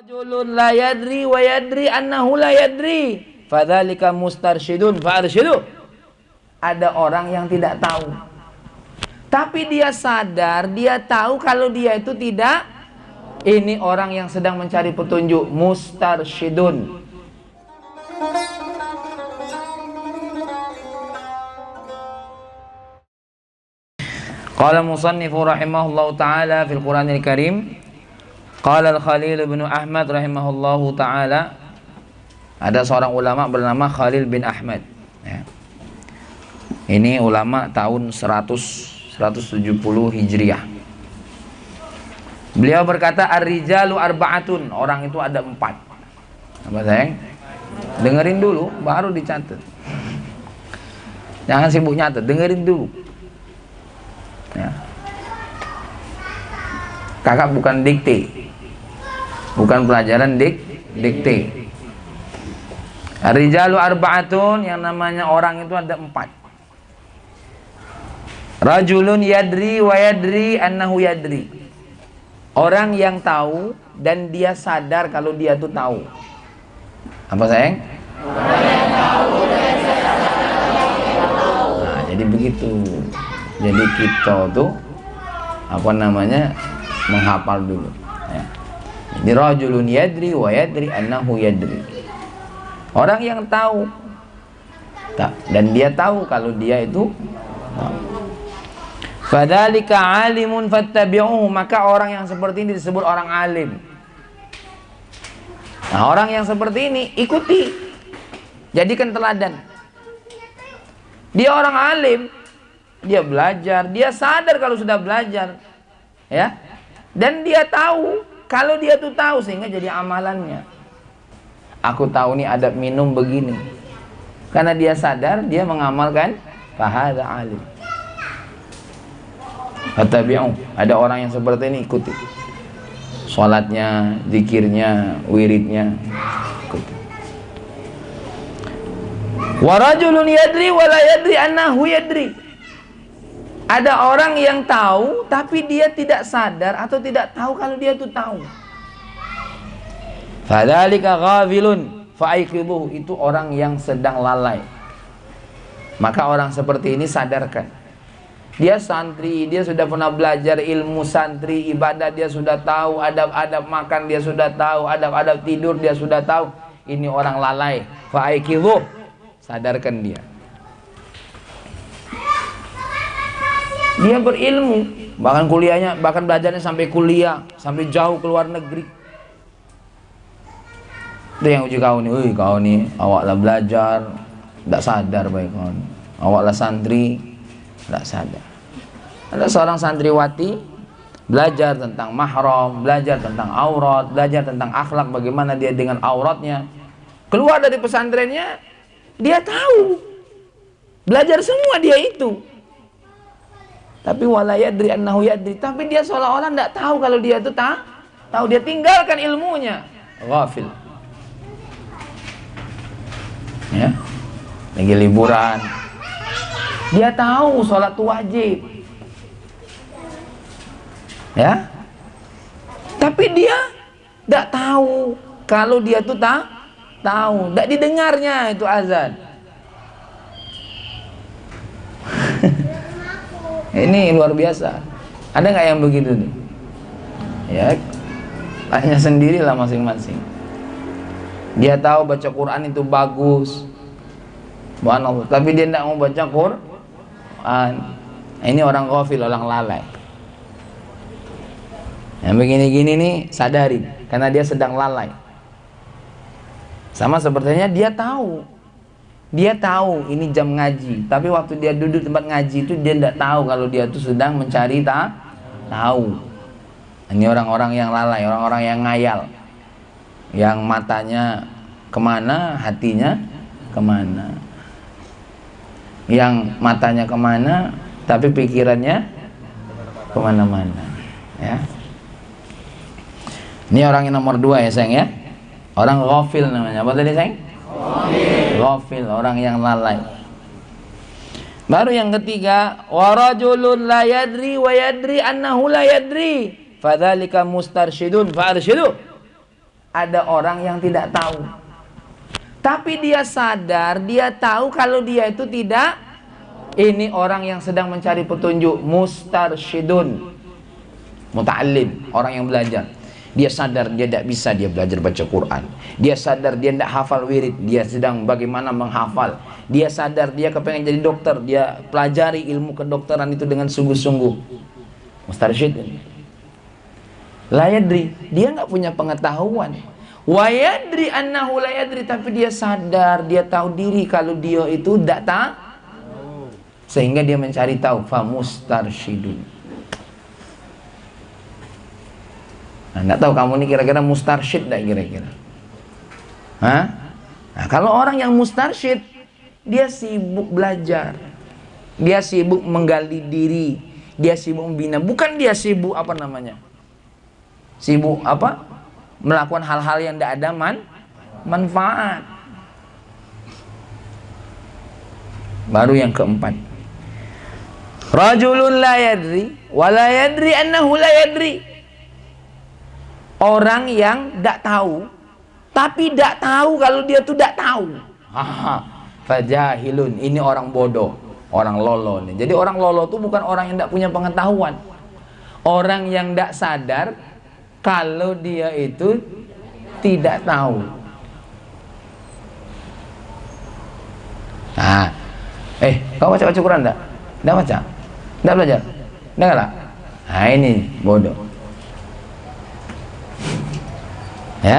Rajulun la yadri wa yadri annahu la yadri. Fadzalika mustarsyidun fa'arsyidu. Ada orang yang tidak tahu, tapi dia sadar, dia tahu kalau dia itu tidak. Ini orang yang sedang mencari petunjuk, mustarsyidun. Qala musannifu rahimahullahu ta'ala fil Qur'anil Karim. Qala al-Khalil bin Ahmad rahimahullahu ta'ala. Ada seorang ulama bernama Khalil bin Ahmad ya. Ini ulama tahun 170 Hijriah. Beliau berkata, ar-rijalu arba'atun. Orang itu ada 4. Apa sayang? Dengerin dulu baru dicatat. Jangan sibuk nyatet, dengerin dulu ya. Kakak bukan dikte, bukan pelajaran dikte. Ar-rijalu arba'atun, yang namanya orang itu ada 4. Rajulun yadri wa yadri annahu yadri. Orang yang tahu dan dia sadar kalau dia tuh tahu. Apa sayang? Orang yang tahu dan sadar kalau dia tahu. Nah, jadi begitu. Jadi kita tuh menghafal dulu ya. Jadi rajulun yadri wa yadri annahu yadri. Orang yang tahu dan dia tahu kalau dia itu tahu. Fadzalika alimun fattabi'uhu, maka orang yang seperti ini disebut orang alim. Nah, orang yang seperti ini ikuti, jadikan teladan. Dia orang alim, dia belajar, dia sadar kalau sudah belajar ya, dan dia tahu kalau dia tuh tahu sehingga jadi amalannya. Aku tahu nih adab minum begini, karena dia sadar, dia mengamalkan. Fahadha alim. Fattabi'u. Ada orang yang seperti ini, ikuti. Salatnya, zikirnya, wiridnya, ikuti. Wa rajulun yadri wa la yadri annahu yadri. Ada orang yang tahu tapi dia tidak sadar atau tidak tahu kalau dia itu tahu. Fadzalika ghafilun fa'aiqidhuhu, itu orang yang sedang lalai. Maka orang seperti ini sadarkan. Dia santri, dia sudah pernah belajar ilmu santri, ibadah dia sudah tahu, adab-adab makan dia sudah tahu, adab-adab tidur dia sudah tahu. Ini orang lalai. Fa'aiqidhuhu, sadarkan dia. Dia berilmu, bahkan kuliahnya, bahkan belajarnya sampai kuliah, sampai jauh ke luar negeri. Itu yang uji kau nih, kau nih, awaklah belajar, tidak sadar baik kau nih. Awaklah santri, tidak sadar. Ada seorang santriwati belajar tentang mahram, belajar tentang aurat, belajar tentang akhlak, bagaimana dia dengan auratnya. Keluar dari pesantrennya, dia tahu, belajar semua dia itu. Tapi wala yadri annahu yadri, tapi dia seolah-olah tidak tahu kalau dia itu tahu, dia tinggalkan ilmunya. Ghafil. Ya. Lagi liburan. Dia tahu sholat itu wajib. Ya. Tapi dia tidak tahu kalau dia itu tahu, tidak didengarnya itu azan. Ini luar biasa. Ada nggak yang begitu tuh? Ya, tanya sendirilah masing-masing. Dia tahu baca Quran itu bagus, subhanallah, tapi dia tidak mau baca Quran. Ini orang ghafil, orang lalai. Yang begini-gini nih sadarin, karena dia sedang lalai. Sama sepertinya dia tahu ini jam ngaji, tapi waktu dia duduk tempat ngaji itu dia tidak tahu kalau dia itu sedang mencari tahu. Ini orang-orang yang lalai, orang-orang yang ngayal, yang matanya kemana, hatinya kemana. Yang matanya kemana, tapi pikirannya kemana-mana ya. Ini orang yang nomor 2 ya sayang ya. Orang ghafil namanya. Apa tadi sayang? Ghafil, orang yang lalai. Baru yang ketiga, wa rajulun la yadri wa yadri annahu la yadri. Fadzalika mustarsyidun fa'arsyidu. ada orang yang tidak tahu. Tapi dia sadar, dia tahu kalau dia itu tidak. Ini orang yang sedang mencari petunjuk, mustarsyidun, muta'allim, orang yang belajar. Dia sadar dia tidak bisa dia belajar baca Quran. Dia sadar dia tidak hafal wirid, dia sedang bagaimana menghafal. Dia sadar dia kepengen jadi dokter, dia pelajari ilmu kedokteran itu dengan sungguh-sungguh. Mustarsyid. La yadri, dia nggak punya pengetahuan. Wa yadri annahu la yadri, tapi dia sadar, dia tahu diri kalau dia itu tidak tahu. Sehingga dia mencari tahu. Fa mustarsyidun. Nah, nggak tahu kamu ini kira-kira mustarsyid tidak kira-kira? Hah? Nah, kalau orang yang mustarsyid, dia sibuk belajar, dia sibuk menggali diri, dia sibuk membina. Bukan dia sibuk apa namanya? Sibuk apa? Melakukan hal-hal yang tidak ada manfaat. Baru yang keempat, rajulun la yadri wa la yadri annahu la yadri. Orang yang tidak tahu, tapi tidak tahu kalau dia tuh tidak tahu. Fajahilun, ini orang bodoh, orang lolo nih. Jadi orang lolo itu bukan orang yang tidak punya pengetahuan. Orang yang tidak sadar kalau dia itu tidak tahu. Nah, kau baca Quran enggak? Enggak baca? Enggak belajar? Enggak lah? Nah, ini bodoh. Ya?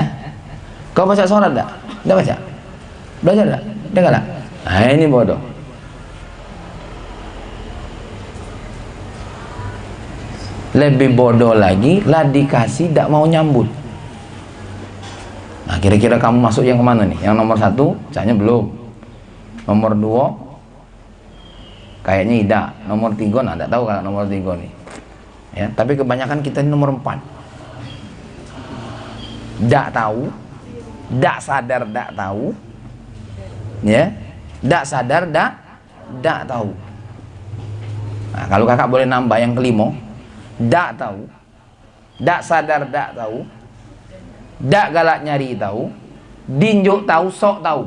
Kau baca sholat enggak? Enggak baca? Belajar enggak? Enggak lah? Nah, ini bodoh. Lebih bodoh lagi, lah dikasih tidak mau nyambut. Nah, kira-kira kamu masuk yang kemana nih? Yang nomor 1, cahnya belum. Nomor 2, kayaknya tidak. Nomor 3, nah, tidak tahu kalau nomor 3 nih. Ya, tapi kebanyakan kita ini nomor 4. Tidak tahu, tidak sadar, tidak tahu. Ya, tidak sadar, tidak tahu. Nah, kalau kakak boleh nambah yang kelima, tidak tahu, tidak sadar, tidak tahu, tidak galak nyari tahu, dinjuk tahu, sok tahu.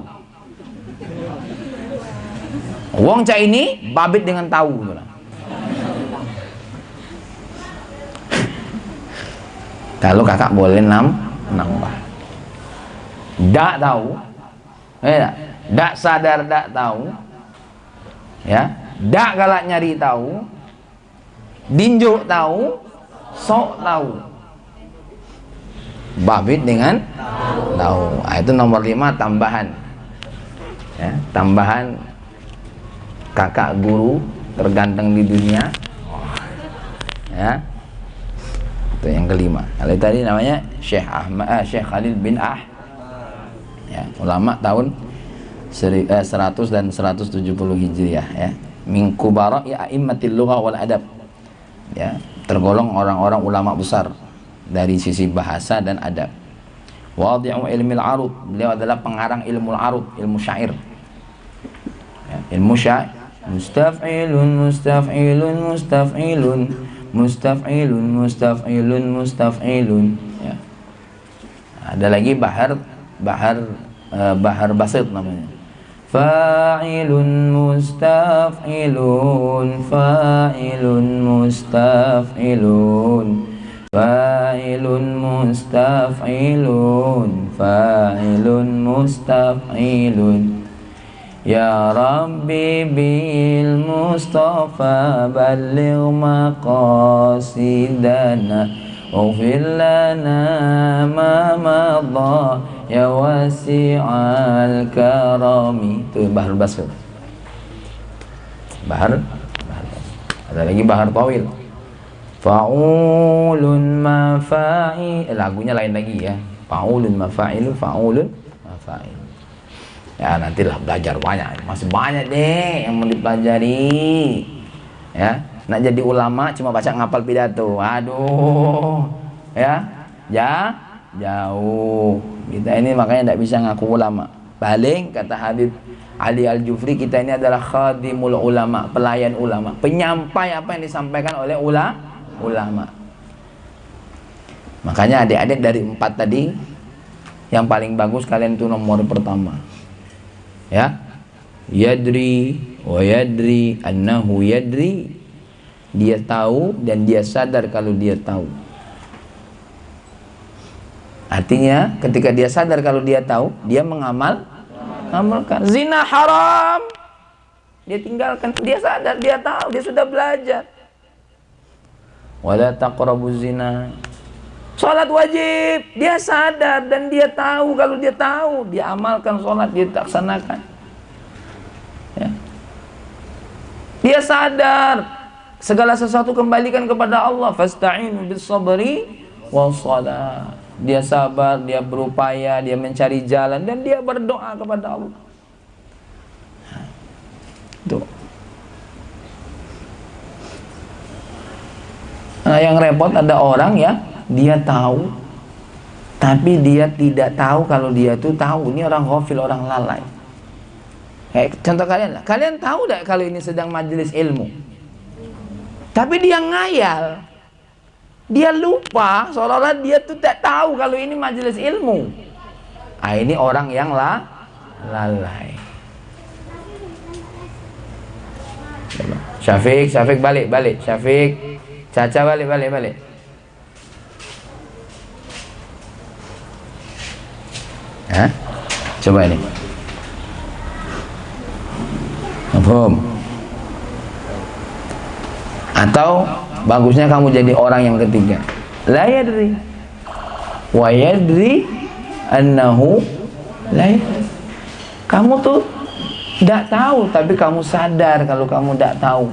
Wong cak ini babit dengan tahu. Kalau kakak boleh nambah, tidak tahu, tidak sadar, tidak tahu, ya, tidak galak nyari tahu, dinjuk tahu, sok tahu, babit dengan tahu. Nah, itu nomor 5 tambahan. Ya, tambahan kakak guru terganteng di dunia. Ya, itu yang kelima. Kalau tadi namanya Syekh Khalil bin ya, ulama tahun 100 dan 170 Hijriah, ya. Min kubara ya a'immatil lughah wal adab. Ya, tergolong orang-orang ulama besar dari sisi bahasa dan adab. Wadhi'u ilmil arud, beliau adalah pengarang ilmu arud, ilmu syair. Ya, ilmu syair. Mustaf'ilun mustaf'ilun mustaf'ilun mustaf'ilun mustaf'ilun mustaf'ilun. Ya. Ada lagi bahar basit namanya. Fa'ilun mustaf'ilun fa'ilun mustaf'ilun fa'ilun mustaf'ilun fa'ilun mustaf'ilun. Ya Rabbi bil Mustafa balligh maqasidana waghfir lana ma madha ya wasi'al karami. Itu bahar basir. Bahar. Ada lagi bahar tawil. Fa'ulun mafa'il, lagunya lain lagi ya. Fa'ulun mafa'il, fa'ulun mafa'il. Ya, nantilah belajar banyak. Masih banyak deh yang mau dipelajari. Ya, nak jadi ulama cuma baca ngapal pidato. Aduh. Ya. Jauh. Kita ini makanya tidak bisa ngaku ulama. Paling kata Habib Ali Al-Jufri, kita ini adalah khadimul ulama, pelayan ulama, penyampai apa yang disampaikan oleh ulama. Makanya adik-adik dari 4 tadi Yang paling bagus kalian itu nomor pertama. Ya. Yadri wa yadri annahu yadri. Dia tahu dan dia sadar kalau dia tahu. Artinya ketika dia sadar kalau dia tahu, dia mengamalkan. Zina haram, dia tinggalkan. Dia sadar, dia tahu, dia sudah belajar. Wala taqrabuz zina. Salat wajib, dia sadar dan dia tahu kalau dia tahu, dia amalkan salat, dia laksanakan. Ya. Dia sadar segala sesuatu kembalikan kepada Allah. Fasta'inu bis sabri was salat. Dia sabar, dia berupaya, dia mencari jalan dan dia berdoa kepada Allah. Tuh. Nah, yang repot ada orang ya, dia tahu tapi dia tidak tahu kalau dia itu tahu. Ini orang ghafil, orang lalai. Kayak contoh kalian lah. Kalian tahu tidak kalau ini sedang majelis ilmu? Tapi dia ngayal. Dia lupa, seolah-olah dia tuh tak tahu kalau ini majelis ilmu. Ah, ini orang yang lalai. Syafiq balik. Syafiq, Caca balik. Hah? Coba ini. Paham? Atau bagusnya kamu jadi orang yang ketiga. La yadri wa yadri annahu la yadri. Kamu tuh tidak tahu tapi kamu sadar kalau kamu tidak tahu.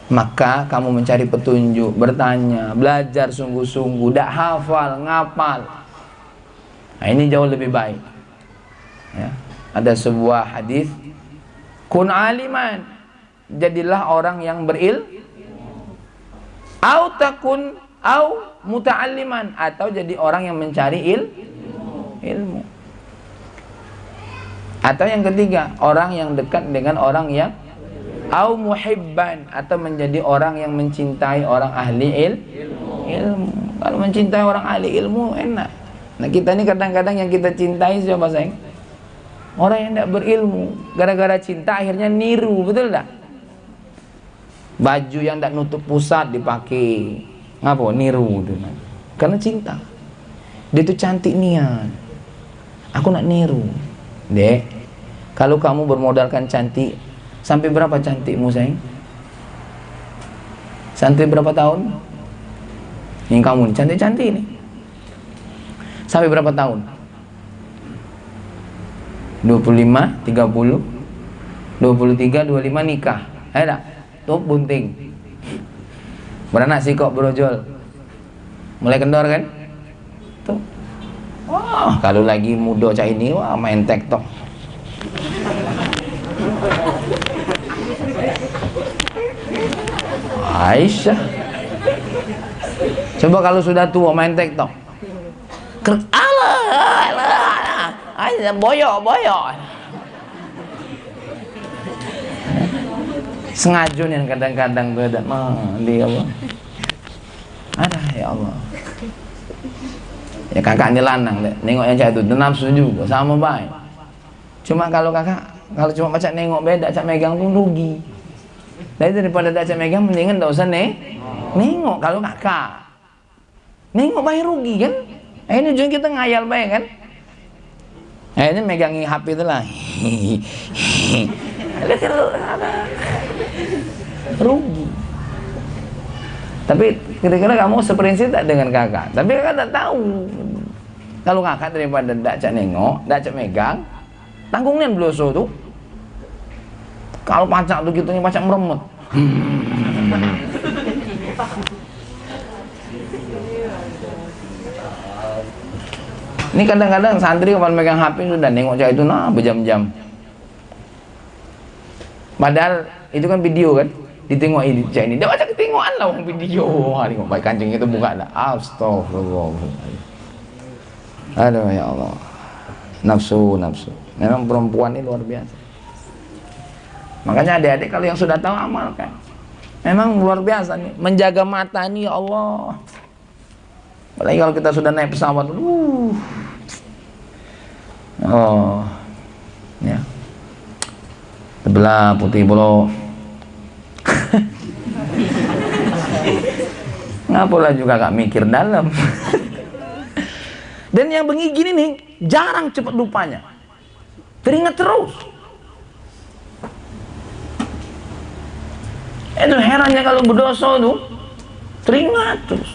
Maka kamu mencari petunjuk, bertanya, belajar sungguh-sungguh, tidak hafal, ngapal. Nah, ini jauh lebih baik. Ya. Ada sebuah hadis, kun aliman, jadilah orang yang au takun au muta'alliman, atau jadi orang yang mencari ilmu. Atau yang ketiga, orang yang dekat dengan orang yang au muhibban, atau menjadi orang yang mencintai orang ahli ilmu. Kalau mencintai orang ahli ilmu enak. Nah, kita ini kadang-kadang yang kita cintai siapa sayang? Orang yang tidak berilmu. Gara-gara cinta akhirnya niru, betul tak? Baju yang tidak nutup pusat dipakai, ngapa? Niru itu. Karena cinta. Dia itu cantik nian. Aku nak niru. Dek, kalau kamu bermodalkan cantik, sampai berapa cantikmu sayang? Sampai berapa tahun? Yang kamu cantik-cantik ini. Sampai berapa tahun? 25, 30, 23, 25 nikah. Ada? Tuh bunting. Beranak sih kok brojol. Mulai kendor kan? Tuh. Wah, kalau lagi muda cak ini, wah main TikTok. Aisyah. Coba kalau sudah tua main TikTok. Aisyah boyok. Sengaja nih kadang-kadang tuh ada dia Allah. Ada ya Allah. Ya kakak ini lanang deh. Nengok yang cak itu nafsu juga sama baik. Cuma kalau kakak cuma macam nengok beda cak megang pun rugi. Daripada cak megang mendingan tak usah nengok kalau kakak. Nengok baik rugi kan? Ini ujung kita ngayal baik kan? Ini megangi HP itu lah. Rugi. Tapi kira-kira kamu seprinsip tak dengan kakak? Tapi kakak tak tahu. Kalau kakak daripada tak cak nengok, tak cak megang, tanggungnya beloso tuh. Kalau pacak tuh gitu, pacak meremet. Ini kadang-kadang santri kalau megang HP sudah nengok cak itu berjam-jam. Padahal itu kan video kan, ditengok ini cak ini. Dia macam ketengokan lah orang video. Tengok baik kancing itu buka dah. Astagfirullah. Aduh ya Allah. Nafsu. Memang perempuan ini luar biasa. Makanya adik-adik kalau yang sudah tahu amalkan. Memang luar biasa nih. Menjaga mata ini ya Allah. Apalagi kalau kita sudah naik pesawat, Oh, ya. Sebelah putih bolo. Ngapalah juga gak mikir dalam. Dan yang begini gini nih, jarang cepat lupanya. Teringat terus. Itu herannya kalau berdosa tuh, teringat terus.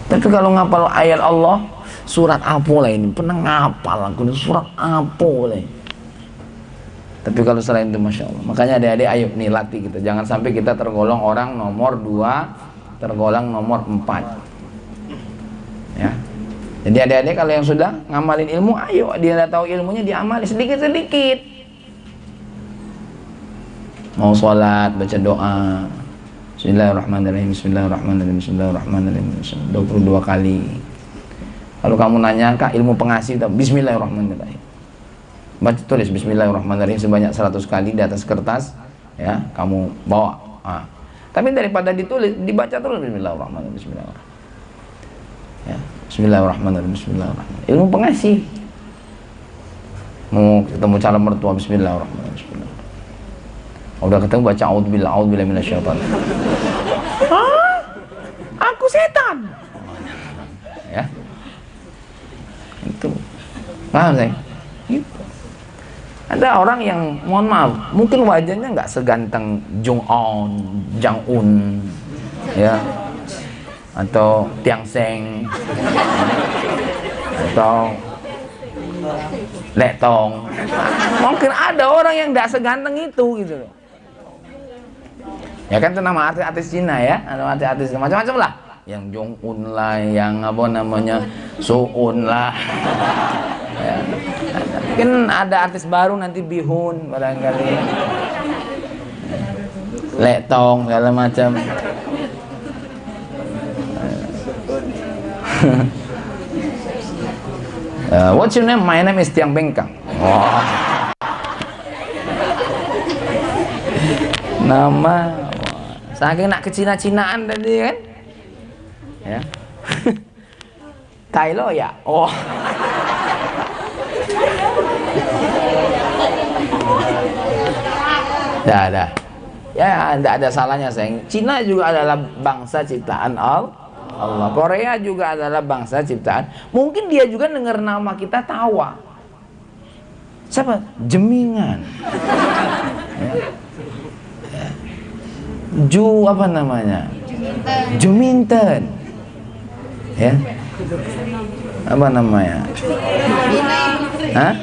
Tapi kalau ngapal ayat Allah, surat apa lah ini? Pernah ngapal aku surat apa lah ini? Tapi kalau selain itu Masya Allah. Makanya adik-adik ayo nih latih kita. Jangan sampai kita tergolong orang nomor 2, tergolong nomor 4. Ya. Jadi adik-adik kalau yang sudah ngamalin ilmu, ayo dia udah tahu ilmunya diamali sedikit-sedikit. Mau sholat, baca doa. Bismillahirrahmanirrahim, Bismillahirrahmanirrahim, Bismillahirrahmanirrahim, 22 kali. Kalau kamu nanya, Kak, ilmu pengasih, Bismillahirrahmanirrahim. Baca, tulis Bismillahirrahmanirrahim sebanyak 100 kali di atas kertas, ya, kamu bawa. Tapi daripada ditulis, dibaca terus Bismillahirrahmanirrahim, Bismillahirrahmanirrahim. Ya, Bismillahirrahmanirrahim, Bismillahirrahmanirrahim. Ilmu pengasih. Mau ketemu calon mertua, Bismillahirrahmanirrahim, Bismillahirrahmanirrahim. Udah ketemu baca a'udzubillahi minasyaitonir. Hah? Aku setan. Ya. Itu. Paham saya? Gitu. Ada orang yang mohon maaf, mungkin wajahnya nggak seganteng Jang Un, ya, atau Tiang Seng, atau Letong. Mungkin ada orang yang nggak seganteng itu gitu loh. Ya kan itu nama artis-artis Cina ya, nama artis-artis macam-macam lah. Yang Jong Un lah, yang apa namanya Suun lah. Ya. Mungkin ada artis baru nanti Bihun barangkali. Letong segala macam. What's your name? My name is Tiang Bengkang. Wow. Nama saking nak kecina-cinaan tadi kan? Ya. Thailand ya? Oh. Dah. Ya, tidak ada salahnya sayang. Cina juga adalah bangsa ciptaan Allah. Korea juga adalah bangsa ciptaan. Mungkin dia juga dengar nama kita tawa. Siapa? Jemingan. Ya. Ju apa namanya? Juminten. Ya. Apa namanya? Hah?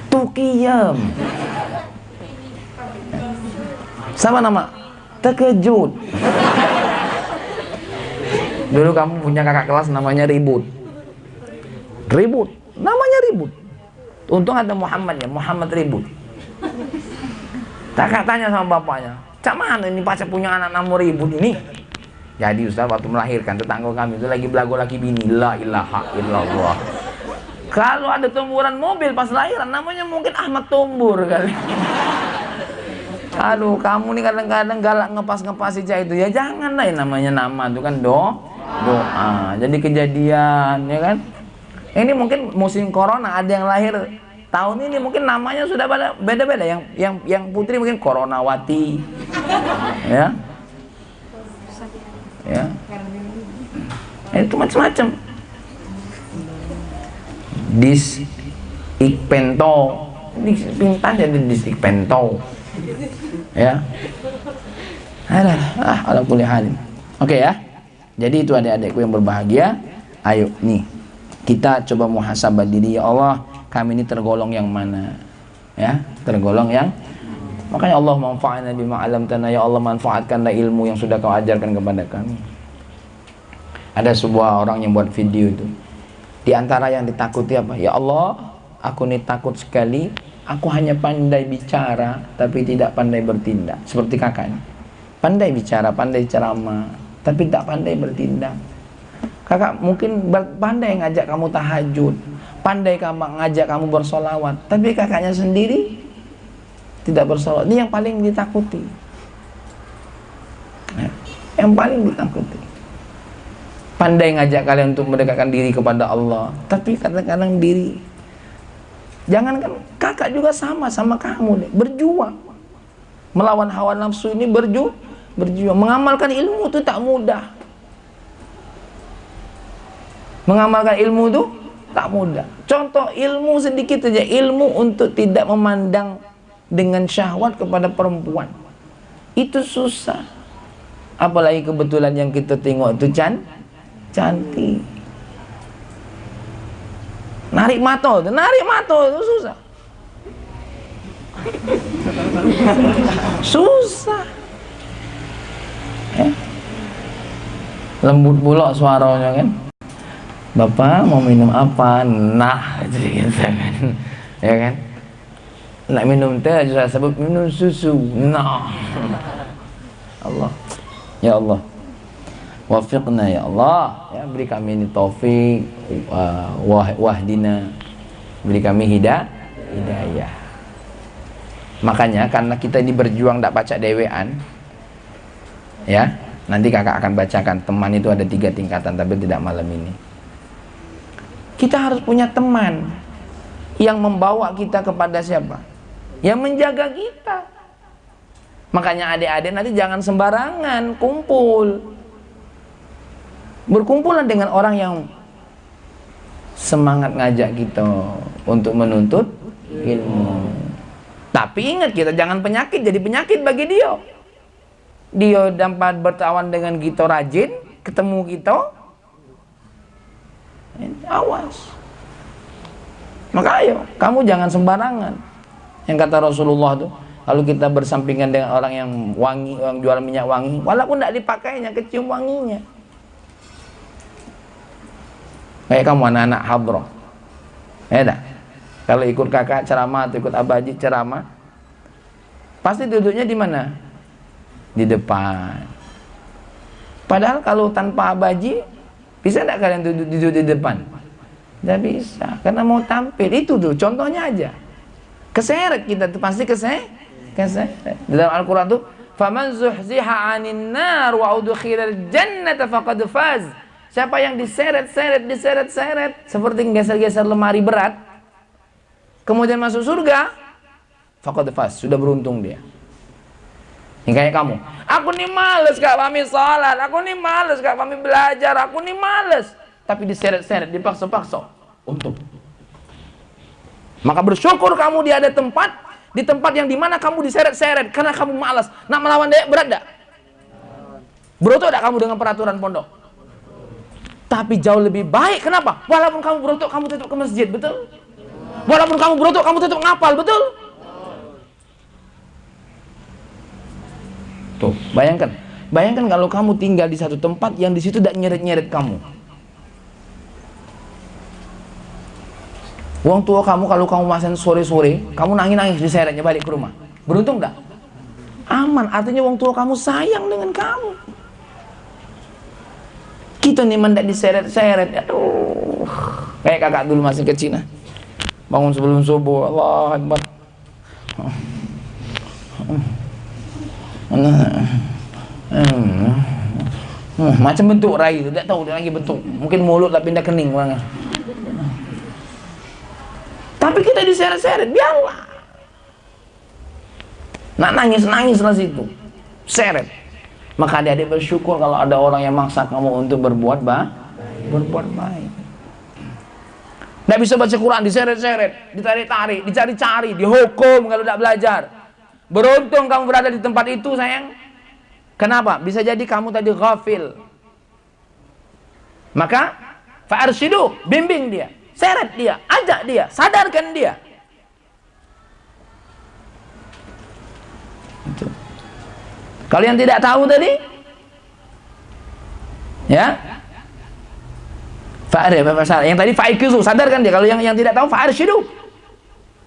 Tukiyam. Sama nama? Terkejut. Dulu kamu punya kakak kelas namanya Ribut. Namanya Ribut. Untung ada Muhammad ya, Muhammad Ribut. Kakak tanya sama bapaknya, "Cak mana ini pacar punya anak nama Ribut ini?" Jadi Ustaz waktu melahirkan tetangga kami itu lagi belagu laki bini, la ilaha illallah. Kalau ada tumburan mobil pas lahiran namanya mungkin Ahmad Tumbur kali. Aduh, kamu nih kadang-kadang galak ngepas-ngepas aja itu ya, jangan lah, namanya nama itu kan doa. Jadi kejadian ya kan. Ini mungkin musim corona ada yang lahir tahun ini mungkin namanya sudah beda-beda. Yang putri mungkin Coronawati. Ya. Ya. Itu macam-macam. Ikpento. Ini pintan jadi Ikpento. Ya. Ala kulli halin. Oke ya. Jadi itu adik-adikku yang berbahagia. Ayo nih, kita coba muhasabah diri. Ya Allah, kami ini tergolong yang mana? Ya, tergolong yang. Makanya Allah manfa'ana bima 'allamtana, ya Allah manfaatkanlah ilmu yang sudah Kau ajarkan kepada kami. Ada sebuah orang yang buat video itu. Di antara yang ditakuti apa? Ya Allah, aku ini takut sekali. Aku hanya pandai bicara tapi tidak pandai bertindak. Seperti kakak ini. Pandai bicara, pandai ceramah, tapi tak pandai bertindak. Kakak mungkin pandai ngajak kamu tahajud, pandai ngajak kamu bersolawat, tapi kakaknya sendiri tidak bersolawat. Ini yang paling ditakuti. Yang paling ditakuti. Pandai ngajak kalian untuk mendekatkan diri kepada Allah. Tapi kadang-kadang diri, jangankan kakak juga sama kamu nih, berjuang melawan hawa nafsu ini, berjuang. Mengamalkan ilmu itu tak mudah. Mengamalkan ilmu itu tak mudah. Contoh ilmu sedikit saja, ilmu untuk tidak memandang dengan syahwat kepada perempuan, itu susah. Apalagi kebetulan yang kita tengok itu cantik. Narik mata itu susah. Susah. Lembut pula suaranya kan. Bapak mau minum apa? Nah, itu gitu kan. Ya kan? Nak minum teh aja sebab minum susu. Nah. Allah. Ya Allah. Wafiqna ya Allah. Ya, beri kami ini taufik, wahdina. Beri kami hidayah. Makanya karena kita ini berjuang tak baca dewean. Ya, nanti kakak akan bacakan. Teman itu ada 3 tingkatan, tapi tidak malam ini. Kita harus punya teman yang membawa kita kepada siapa? Yang menjaga kita. Makanya adik-adik nanti jangan sembarangan kumpul. Berkumpulan dengan orang yang semangat ngajak kita untuk menuntut ilmu. Tapi ingat, kita jangan penyakit jadi penyakit bagi dia. Dia dapat bertawan dengan kita rajin, ketemu kita, awas. Maka ayo, kamu jangan sembarangan. Yang kata Rasulullah tuh, kalau kita bersampingan dengan orang yang wangi, yang jual minyak wangi, walaupun tidak dipakainya, kecium wanginya. Kayak kamu anak-anak hadroh, ya dah. Kalau ikut kakak ceramah atau ikut abaji ceramah, pasti duduknya di mana? Di depan. Padahal kalau tanpa abaji, bisa tidak kalian duduk di depan? Tidak bisa, karena mau tampil. Itu tuh contohnya aja. Keseret kita tuh pasti keseret. Dalam Al-Quran tuh, faman zuhziha 'anil nar wa udkhilal jannata faqad faz. Siapa yang diseret seperti geser-geser lemari berat, kemudian masuk surga, faqad faz, sudah beruntung dia. Yang kayak kamu, aku nih males kak kami salat, aku nih males kak kami belajar, aku nih males, tapi diseret-seret, dipaksa-paksa, untung. Maka bersyukur kamu di tempat yang dimana kamu diseret-seret karena kamu malas. Nak melawan dia berat tak? Berotot tak kamu dengan peraturan pondok? Tapi jauh lebih baik. Kenapa? Walaupun kamu berotot, kamu tetap ke masjid, betul? Walaupun kamu berotot, kamu tetap ngapal, betul? Tuh, bayangkan kalau kamu tinggal di satu tempat yang di situ tidak nyeret-nyeret kamu. Wong tua kamu kalau kamu masan sore-sore, kamu nangis-nangis diseretnya balik ke rumah. Beruntung tak? Aman, artinya wong tua kamu sayang dengan kamu. Kita nih mendak diseret-seret. Aduh. Kayak kakak dulu masih kecil nah. Bangun sebelum subuh, Allah Akbar. Macam bentuk rai itu, tak tahu dia lagi bentuk. Mungkin mulut tapi pindah kening banget. Tapi kita diseret-seret, biarlah. Nak nangis lah situ, seret. Maka adik-adik bersyukur kalau ada orang yang maksa kamu untuk berbuat baik. Tidak bisa baca Quran, diseret-seret, ditarik-tarik, dicari-cari, dihukum kalau tidak belajar. Beruntung kamu berada di tempat itu sayang. Kenapa? Bisa jadi kamu tadi ghafil. Maka fa'arsyidu, bimbing dia, seret dia, ajak dia, sadarkan dia. Itu. Kalau yang tidak tahu tadi, ya, yang tadi fa'ikizu, sadarkan dia. Kalau yang tidak tahu, fa'arsyidu,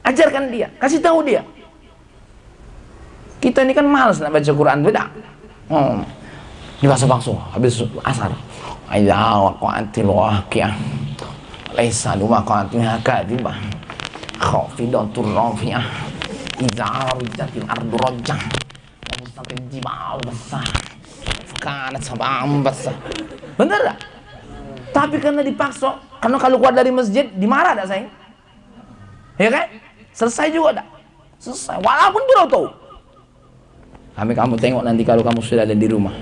ajarkan dia, kasih tahu dia. Kita ini kan malas nak baca Quran, beda. Dibaksa-baksa habis asar. Aidza waqa'atil waqi'ah. Laisa liwaqa'atiha kadhibah. Khafidatur rafi'ah. Idza rujatil ardu rajjah. Mustaqil jibal basah. Kanat sab'am basah. Benar tak? Tapi karena dipaksa, karena kalau keluar dari masjid dimarah tak sayang? Ya kan? Selesai juga tak? Selesai. Walaupun beroto. Kami kamu tengok nanti kalau kamu sudah ada di rumah.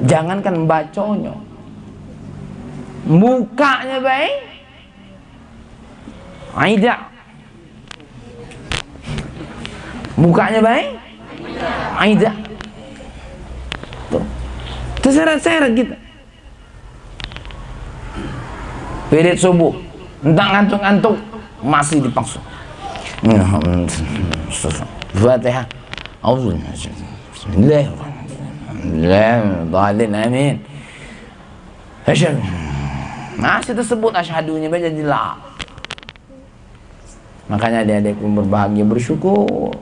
Jangankan baconya, mukanya baik, Aida. Mukanya baik, Aida. Tuh, terseret-seret kita. Pirit subuh, entah ngantuk-ngantuk, masih dipaksa. Fatihah. Bismillahirrahmanirrahim. Amin. Asyhadu. Masih tersebut asyhadunya baca jela. Makanya adik-adikku berbahagia, bersyukur.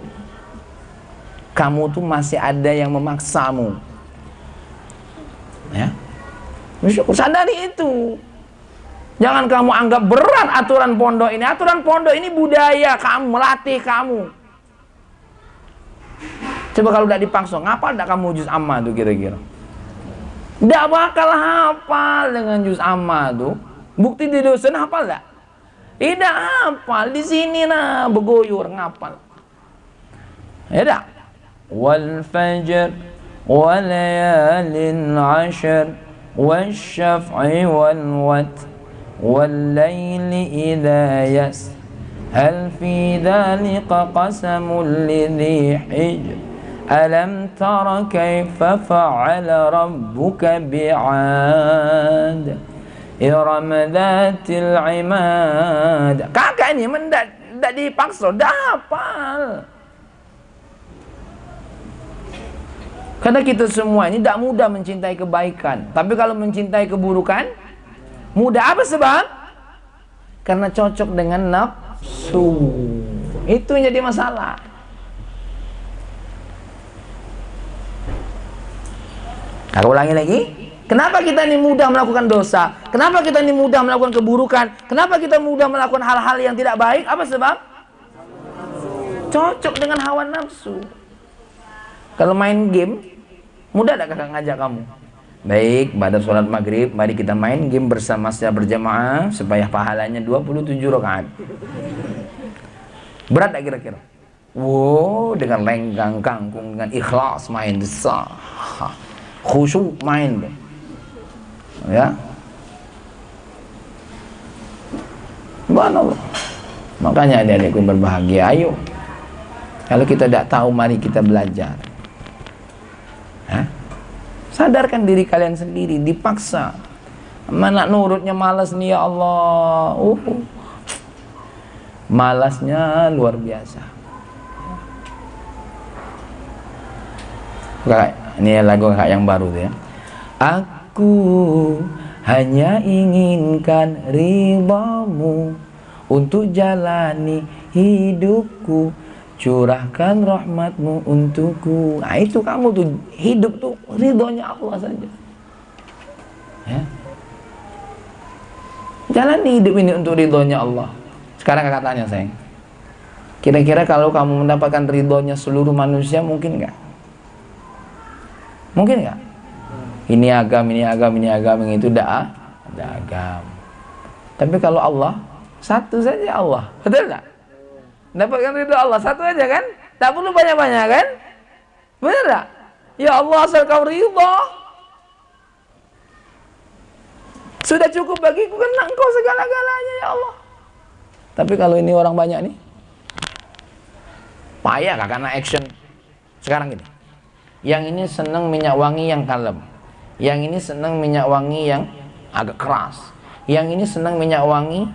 Kamu tuh masih ada yang memaksamu. Ya. Bersyukur, sadari itu. Jangan kamu anggap berat aturan pondok ini. Aturan pondok ini budaya kamu, melatih kamu. Coba kalau tidak dipaksa, ngapal tidak kamu juz amma tuh kira-kira? Tidak bakal hafal dengan juz amma tuh. Bukti di dosen hafal tidak? Tidak hafal. Di sini nah begoyor ngapal. Ya tak? Wal fajr wal layalin ashr wasyaf'i wal watr wal layli idha yas hal fi dhalika qasamul lidhi hijr alam tara kaifa fa'ala rabbuka bi'ad iram dhatil imad. Kakak ini tidak dipaksa, dah hafal. Karena kita semua ini tidak mudah mencintai kebaikan, tapi kalau mencintai keburukan mudah. Apa sebab? Karena cocok dengan nafsu. Itu yang jadi masalah. Aku ulangi lagi. Kenapa kita ini mudah melakukan dosa? Kenapa kita ini mudah melakukan keburukan? Kenapa kita mudah melakukan hal-hal yang tidak baik? Apa sebab? Cocok dengan hawa nafsu. Kalau main game, mudah tak kakak ngajak kamu? Baik, pada sholat maghrib, mari kita main game bersama secara berjamaah supaya pahalanya 27 rakaat. Berat tak kira-kira? Wow, dengan lenggang kangkung, dengan ikhlas main besar, khusyuk main deh. Ya, subhanallah. Makanya adik-adikku berbahagia, ayo. Kalau kita tidak tahu, mari kita belajar. Hah? Sadarkan diri kalian sendiri, dipaksa. Mana nurutnya malas nih ya Allah. Malasnya luar biasa. Ini lagu kakak yang baru tuh ya. Aku hanya inginkan ridhamu untuk jalani hidupku, curahkan rahmatmu untukku. Nah itu kamu tuh hidup tuh ridhonya Allah saja ya. Jalani hidup ini untuk ridhonya Allah. Sekarang kakak tanya sayang, kira-kira kalau kamu mendapatkan ridhonya seluruh manusia, mungkin nggak? Mungkin nggak? Ini agam, ini agam, ini agam, yang itu ada agam. Tapi kalau Allah, satu saja Allah, betul nggak? Dapatkan ridho Allah satu aja kan? Tak perlu banyak-banyak kan? Benar tak? Ya Allah, asal kau ridho, sudah cukup bagiku karena engkau segala-galanya ya Allah. Tapi kalau ini orang banyak nih, payah kak karena action. Sekarang gini, yang ini senang minyak wangi yang kalem, yang ini senang minyak wangi yang agak keras, yang ini senang minyak wangi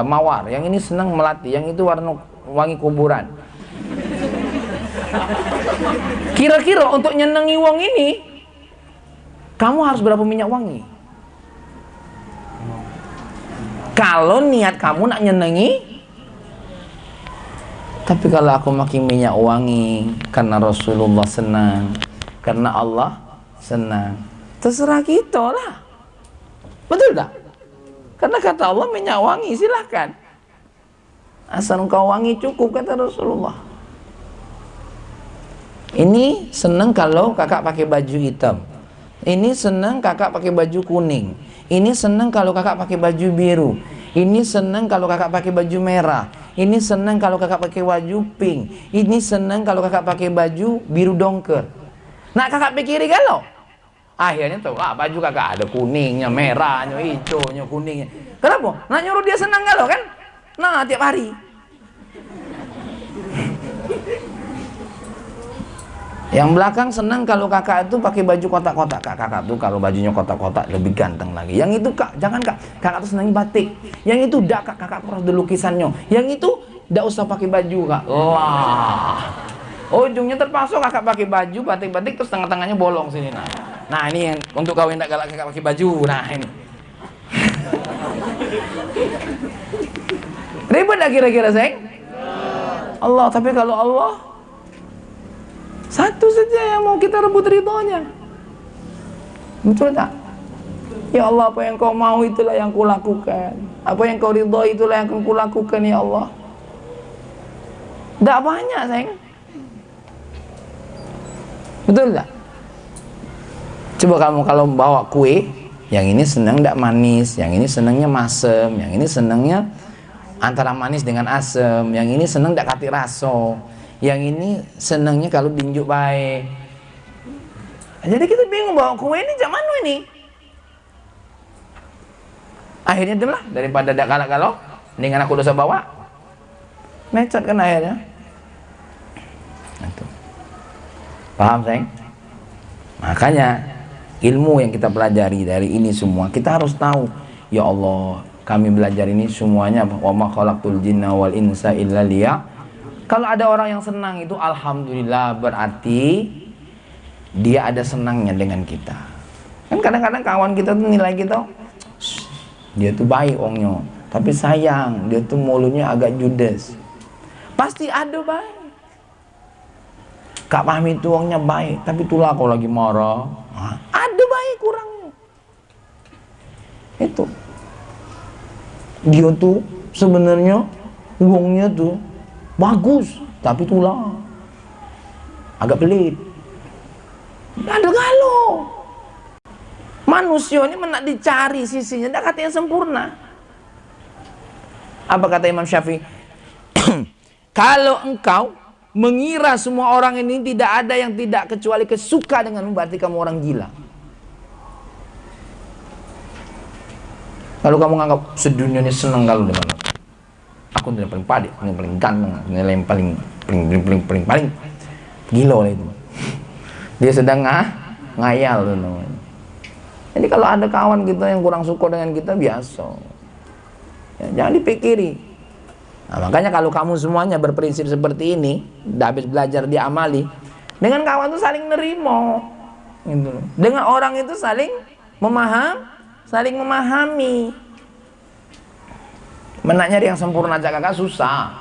mawar, yang ini senang melati, yang itu warna wangi kuburan. Kira-kira untuk nyenengi wong ini, kamu harus berapa minyak wangi? Kalau niat kamu nak nyenengi. Tapi kalau aku makin minyak wangi karena Rasulullah senang, karena Allah senang, terserah kita lah. Betul tak? Karena kata Allah minyak wangi silahkan, asal engkau wangi cukup, kata Rasulullah. Ini seneng kalau kakak pakai baju hitam. Ini seneng kakak pakai baju kuning. Ini seneng kalau kakak pakai baju biru. Ini seneng kalau kakak pakai baju merah. Ini seneng kalau kakak pakai baju pink. Ini seneng kalau kakak pakai baju biru dongker. Nah kakak pikirin kalau akhirnya tuh baju kakak ada kuningnya, merahnya, hijaunya, kuningnya. Kenapa? Nak nyuruh dia senang kalau kan? Nah tiap hari. Yang belakang senang kalau kakak itu pakai baju kotak-kotak. Kakak tuh kalau bajunya kotak-kotak lebih ganteng lagi. Yang itu kak, jangan kak, kakak tuh senang batik. Yang itu dak kak, kakak harus ada lukisannya. Yang itu ndak usah pakai baju kak. Wah, ujungnya terpaksa kakak pakai baju batik-batik terus tengah-tengahnya bolong sini. Nah ini yang untuk kawin ndak galak kakak pakai baju. Nah ini. Ribet dah kira-kira sayang? Allah, tapi kalau Allah satu saja yang mau kita rebut ridhonya. Betul tak? Ya Allah, apa yang kau mau itulah yang kulakukan. Apa yang kau ridho itulah yang kau lakukan ya Allah. Tak banyak sayang. Betul tak? Coba kamu kalau bawa kue, yang ini senang tak manis, yang ini senangnya masem, yang ini senangnya antara manis dengan asem, yang ini senang tak kati raso, yang ini senangnya kalau binjuk baik. Jadi kita bingung bawa kue ini jak mana ini. Akhirnya itulah daripada dak galak kalau dengan aku dosa bawa mecot kan akhirnya. Itu. Paham sayang? Makanya ilmu yang kita pelajari dari ini semua kita harus tahu. Ya Allah, kami belajar ini semuanya wa ma khalaqtul jinna wal insa illa liya. Kalau ada orang yang senang itu alhamdulillah, berarti dia ada senangnya dengan kita. Kan kadang-kadang kawan kita tuh nilai kita, dia tuh baik orangnya, tapi sayang dia tuh mulutnya agak judes. Pasti ada baik. Kak Fahmi itu orangnya baik, tapi itulah kalau lagi marah, ada baik kurangnya. Itu. Dia tuh sebenarnya uangnya tuh bagus, tapi itulah agak pelit. Ada galau. Manusia ini menak dicari sisinya, tidak kata yang sempurna. Apa kata Imam Syafi'i? Kalau engkau mengira semua orang ini tidak ada yang tidak kecuali kesuka denganmu, berarti kamu orang gila. Kalau kamu nganggap sedunia ini senang kalau dengan aku nilai paling pade, nilai paling ganteng, nilai yang paling gila lah itu. Dia sedang ngayal tuh namanya. Jadi kalau ada kawan kita yang kurang suka dengan kita, biasa. Ya, jangan dipikiri. Nah, makanya kalau kamu semuanya berprinsip seperti ini, udah habis belajar diamali, dengan kawan itu saling nerimo, gitu. Dengan orang itu saling memahami. Menak nyari yang sempurna aja kakak susah.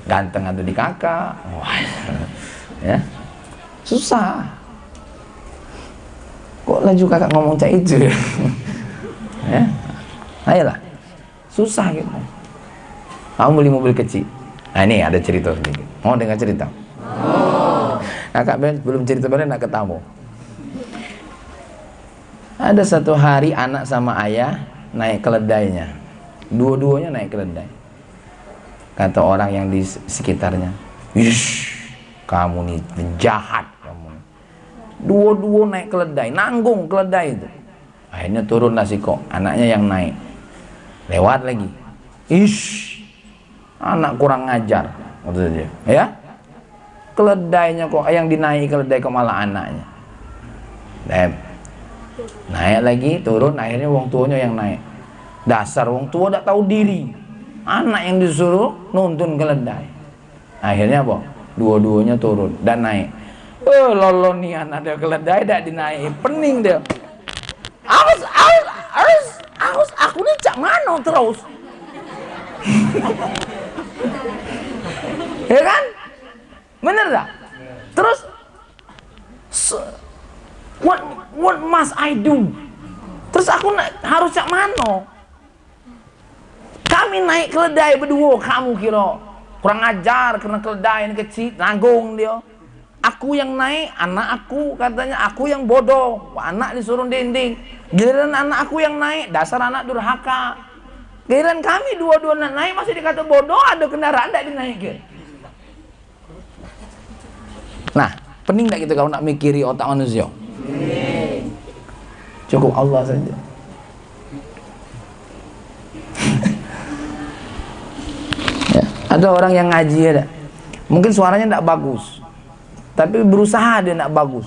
Ganteng atau di kakak, wah, ya susah. Kok laju kakak ngomong cak itu? Ya, ayolah, susah gitu. Kamu beli mobil kecil. Nah ini ada cerita sedikit. Mau dengar cerita? Oh. Kakak belum cerita balik nak ketemu. Ada satu hari anak sama ayah naik keledainya. Dua-duanya naik keledai. Kata orang yang di sekitarnya, "Wish, kamu nih jahat kamu." Dua-dua naik keledai, nanggung keledai itu. Akhirnya turunlah si kok, anaknya yang naik. Lewat lagi. Ish, anak kurang ngajar, kata dia. Ya, keledainya kok yang dinaiki keledai kok malah anaknya. Naik lagi, turun, akhirnya wong tuanya yang naik. Dasar wong tua tak tahu diri. Anak yang disuruh nuntun keledai. Akhirnya apa? Dua-duanya turun dan naik. Lolo nih anak dia keledai tak dinaik, pening dia. Aku nih cak mano terus. Ya kan? Bener tak? Terus what must I do? Terus aku harus cak mano? Kami naik keledai berdua, kamu kira kurang ajar karena keledai ini kecil, nanggung dia. aku yang naik, anak aku katanya aku yang bodoh, anak disuruh dinding. Giliran anak aku yang naik, dasar anak durhaka. Giliran kami dua-dua naik masih dikata bodoh, ada kendaraan tidak dinaikin. Nah, pening tak kita kalau nak mikiri otak manusia? Cukup Allah saja. Ya, ada orang yang ngaji ada. Mungkin suaranya tidak bagus, tapi berusaha dia tidak bagus.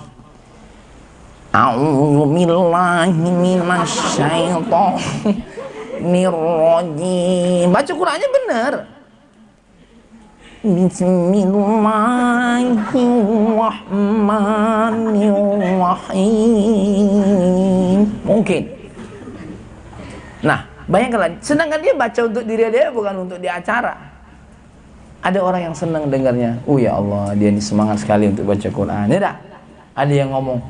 A'udzubillahi minasyaitonirrajim. Baca Qur'annya benar. Bismillahirrahmanirrahim. Mungkin. Nah, bayangkanlah, sedangkan dia baca untuk diri dia, bukan untuk di acara. Ada orang yang senang dengarnya. Oh ya Allah, dia ini semangat sekali untuk baca Quran. Ya dah. Ada yang ngomong,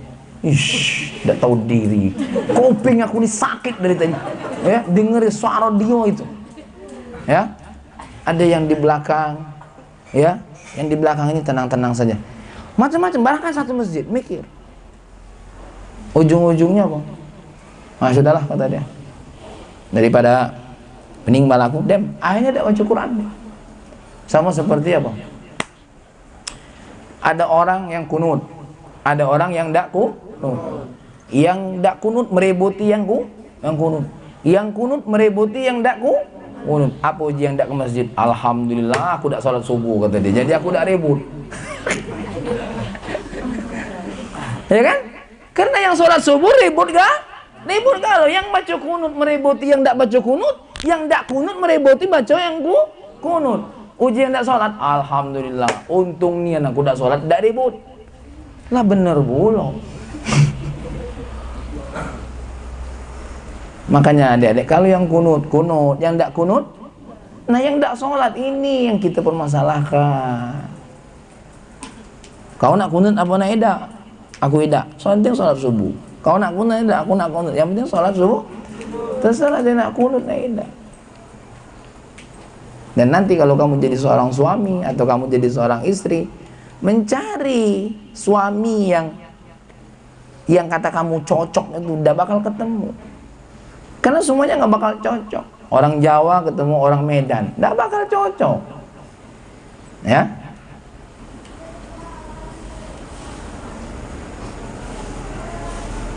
ish, tidak tahu diri. Kuping aku ini sakit dari tadi. Ya, dengerin suara dia itu. Ya, ada yang di belakang. Ya, yang di belakang ini tenang-tenang saja. Macam-macam. Bahkan satu masjid mikir. Ujung-ujungnya apa? Nah, sudahlah kata dia. Daripada pening balaku, dem. Akhirnya dia baca Quran. Sama seperti apa? Ada orang yang kunut, ada orang yang tidak kunut. Yang tidak kunut merebuti yang kunut. Yang kunut merebuti yang tidak kunut. Apa uji yang tidak ke masjid? Alhamdulillah aku tidak sholat subuh kata dia. Jadi aku tidak rebut. Ya kan? Karena yang sholat subuh ribut gak? Ribut kalau yang baca kunut merebuti yang tidak baca kunut, yang tidak kunut merebuti baca yang kunut. Ujian tidak sholat, alhamdulillah. Untung nian aku tidak sholat, tidak ribut. Lah bener pula. Makanya adik-adik, kalau yang kunut, yang tidak kunut, nah yang tidak sholat ini yang kita permasalahkan. Kau nak kunut apa nak edak? Aku edak. Soal penting sholat subuh. Kau nak kunut edak, aku nak kunut. Yang penting sholat subuh. Terserah dia nak kunut nak edak. Dan nanti kalau kamu jadi seorang suami atau kamu jadi seorang istri, mencari suami yang kata kamu cocok itu udah bakal ketemu. Karena semuanya nggak bakal cocok. Orang Jawa ketemu orang Medan, nggak bakal cocok. Ya.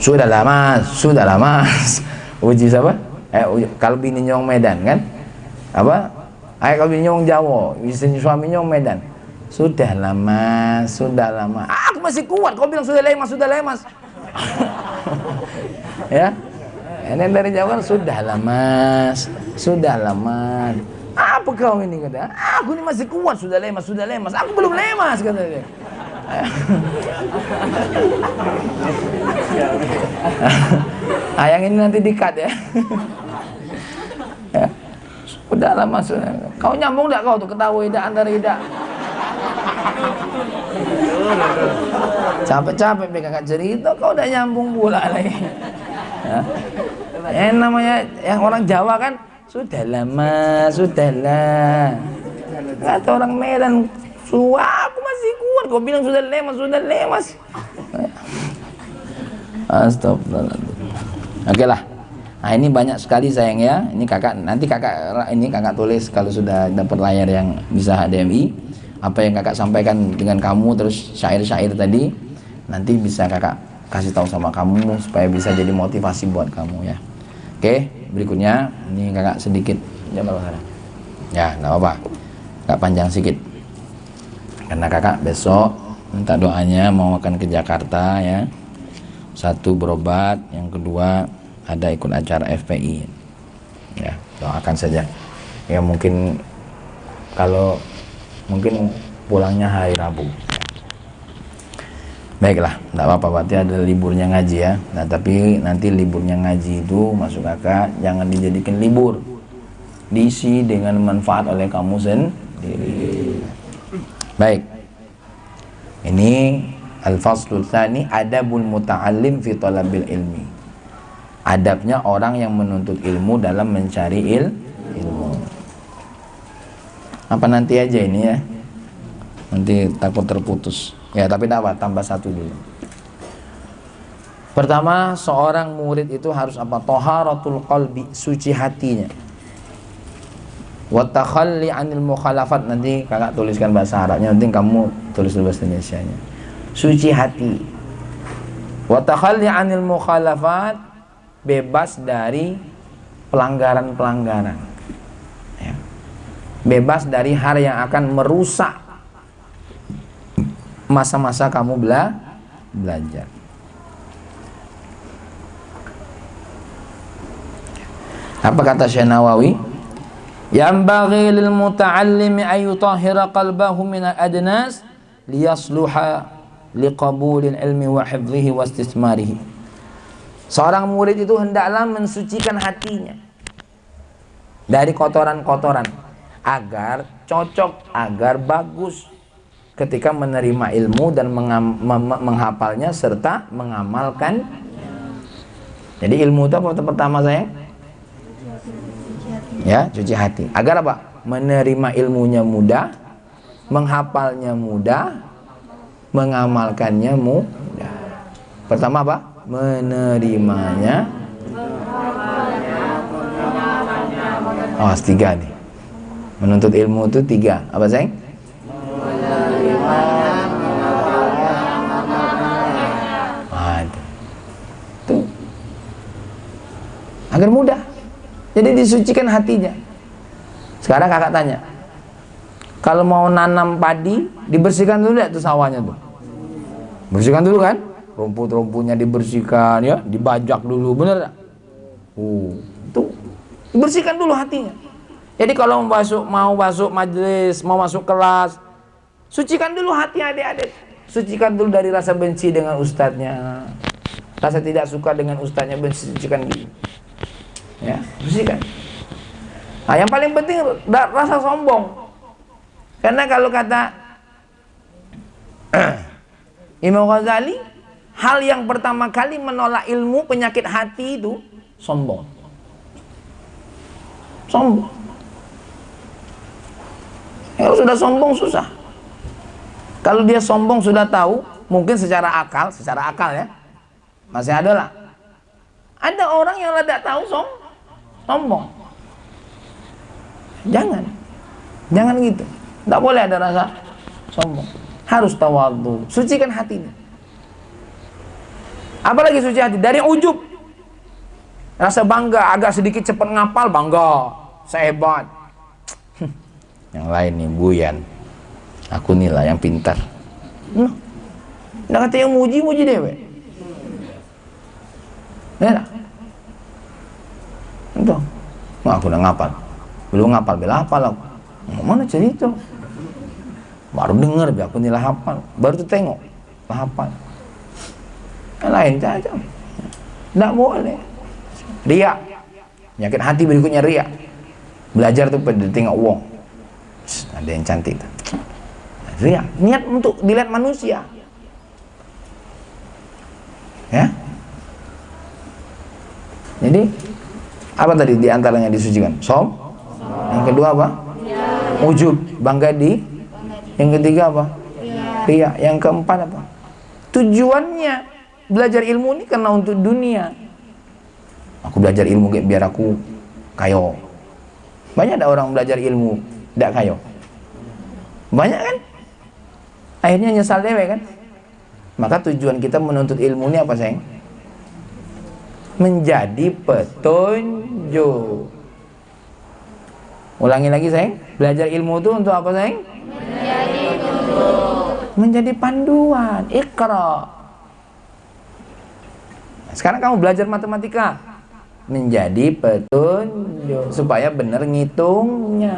Sudahlah mas. Uji siapa? Kalau bininya orang Medan kan? Apa? Kalau bininya orang Jawa, istri suaminya orang Medan. Sudahlah mas. Aku masih kuat. Kau bilang sudah lemas. Ya. Ini dari Jawa kan sudahlah mas. Apa kau ini kata? Aku ini masih kuat, sudah lemas. Aku belum lemas kata dia. Yang ini nanti di-cut ya. Ya. Udahlah maksudnya. Kau nyambung tak kau tuh ketawa idak antara idak. Capek-capek kakak cerita kau udah nyambung pula lagi. Ya. Yang namanya yang orang Jawa kan sudahlah. Kata orang Medan, aku masih kuat. Kau bilang sudah lemas. Astagfirullahaladzim. Oke lah. Nah ini banyak sekali sayang ya. Ini nanti kakak tulis kalau sudah dapat layar yang bisa HDMI. Apa yang kakak sampaikan dengan kamu terus syair-syair tadi nanti bisa kakak kasih tahu sama kamu supaya bisa jadi motivasi buat kamu ya. Oke, berikutnya ini kakak sedikit jam berapa sekarang? Ya, nggak apa-apa. Kakak panjang sedikit. Karena kakak besok minta doanya mau akan ke Jakarta ya. Satu berobat, yang kedua ada ikut acara FPI ya, doakan saja ya. Mungkin kalau pulangnya hari Rabu. Baiklah, tidak apa-apa, berarti ada liburnya ngaji ya. Nah tapi nanti liburnya ngaji itu masuk kakak jangan dijadikan libur, diisi dengan manfaat oleh kamu sendiri. Baik, ini al-faslul tsani, adabul muta'allim fi talabil ilmi. Adabnya orang yang menuntut ilmu dalam mencari ilmu. Apa nanti aja ini ya? Nanti takut terputus. Ya, tapi tidak apa, tambah satu dulu. Pertama, seorang murid itu harus apa? Taharatul qalbi, suci hatinya. Wa takhalli 'anil mukhalafat, nanti kakak tuliskan bahasa Arabnya, nanti kamu tulis bahasa Indonesianya. Suci hati. Wa takhalli 'anil mukhalafat, bebas dari pelanggaran-pelanggaran. Ya. Bebas dari hal yang akan merusak masa-masa kamu belajar. Apa kata Syekh Nawawi? Yanbaghi lil muta'allimi ay yutahhira qalbahu min al-adnas liyasluha liqabulil ilmi wa hifdhihi wa istismarihi. Seorang murid itu hendaklah mensucikan hatinya dari kotoran-kotoran agar cocok, agar bagus ketika menerima ilmu dan menghafalnya serta mengamalkan. Jadi ilmu itu apa pertama sayang? Ya, cuci hati. Agar apa? Menerima ilmunya mudah, menghafalnya mudah, mengamalkannya mudah. Pertama apa? Menerimanya. Oh, tiga nih. Menuntut ilmu itu tiga. Apa sayang? Tuh. Agar mudah. Jadi disucikan hatinya. Sekarang kakak tanya, kalau mau nanam padi, dibersihkan dulu ya tuh sawahnya tuh. Bersihkan dulu kan? Rumput-rumputnya dibersihkan ya, dibajak dulu, bener tak? Tuh, dibersihkan dulu hatinya. Jadi kalau mau masuk majelis, mau masuk kelas, sucikan dulu hati adik-adik. Sucikan dulu dari rasa benci dengan ustadznya, rasa tidak suka dengan ustadznya, sucikan dulu. Ya, bersihkan. Nah, yang paling penting rasa sombong. Karena kalau kata Imam Ghazali, hal yang pertama kali menolak ilmu, penyakit hati itu sombong. Sombong. Kalau sudah sombong susah. Kalau dia sombong sudah tahu, mungkin secara akal ya, masih ada lah. Ada orang yang tidak tahu sombong. Jangan gitu. Tidak boleh ada rasa sombong. Harus tawadhu. Sucikan hatinya. Apalagi suci hati? Dari ujub. Rasa bangga, agak sedikit cepat ngapal, bangga. Saya hebat. Yang lain nih, buyan. Aku inilah yang pintar. Nah, kata yang muji dewe. Ya. Entah. Wah, aku udah ngapal. Belum ngapal, bela hafal aku. Mana cerita? Baru dengar, aku nilai hafal. Baru tuh tengok, hafal. Yang lain saja. Tidak boleh. Riak. Penyakit hati berikutnya riak. Belajar tuh pada tengok uang. Ada yang cantik tuh. Riak. Niat untuk dilihat manusia. Ya. Jadi apa tadi diantaranya disucikan? Yang kedua apa? Ujub, bangga di. Yang ketiga apa? Riya. Yang keempat apa? Tujuannya belajar ilmu ini karena untuk dunia. Aku belajar ilmu biar aku kayo. Banyak ada orang belajar ilmu tidak kayo. Banyak kan? Akhirnya nyesal dewe kan? Maka tujuan kita menuntut ilmu ini apa sayang? Menjadi petunjuk. Ulangi lagi sayang, belajar ilmu itu untuk apa sayang? Menjadi petunjuk. Menjadi panduan. Iqra. Sekarang kamu belajar matematika, menjadi petunjuk supaya benar ngitungnya.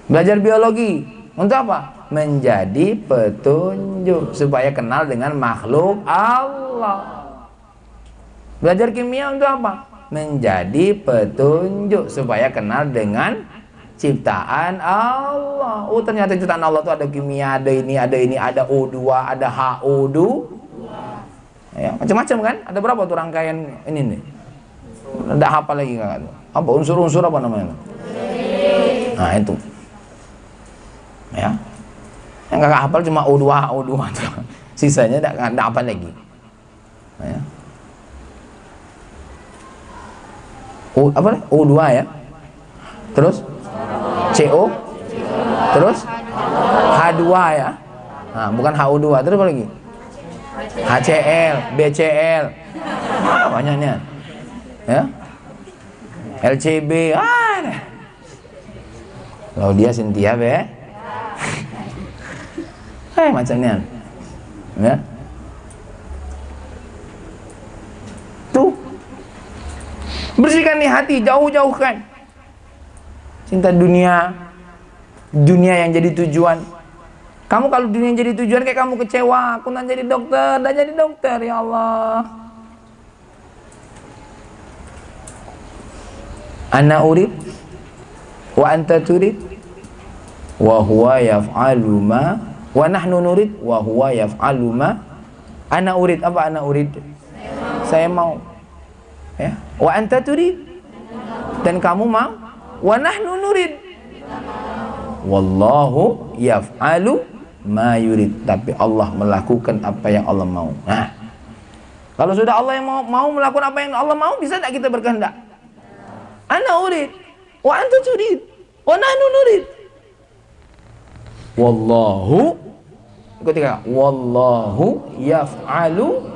Belajar biologi untuk apa? Menjadi petunjuk supaya kenal dengan makhluk Allah. Belajar kimia untuk apa? Menjadi petunjuk supaya kenal dengan ciptaan Allah. Oh, ternyata ciptaan Allah itu ada kimia, ada ini, ada O2, ada HO2. Ya, macam-macam kan? Ada berapa tuh rangkaian ini nih? Ada apa lagi kakak? Apa unsur-unsur apa namanya? Nah, itu. Ya. Yang kakak hafal cuma U2 tuh. Sisanya enggak hafal lagi. Ya. U2 ya. Terus CO. Terus H2 ya. Nah, bukan HU2. Terus apa lagi? HCl, BCl. Banyaknya. Ya. LCB. Laudia Cynthia be. Macamnya. Ya. Tuh. Bersihkan nih hati, jauh-jauhkan cinta dunia yang jadi tujuan. Kamu kalau dunia yang jadi tujuan, kayak kamu kecewa, aku nak jadi dokter, ya Allah. Ana urid wa anta turid wa huwa yaf'alu ma wa nahnu nurid wa huwa yaf'alu ma. Ana urid, apa ana urid? Saya mau. Ya, wa anta turid, dan kamu mau. Wa nahnu nurid, wallahu yaf'alu ma yurid, tapi Allah melakukan apa yang Allah mau. Nah, kalau sudah Allah yang mau melakukan apa yang Allah mau, bisa tak kita berkehendak? Ana urid wa anta turid wa nahnu nurid, wallahu, ketika wallahu yaf'alu.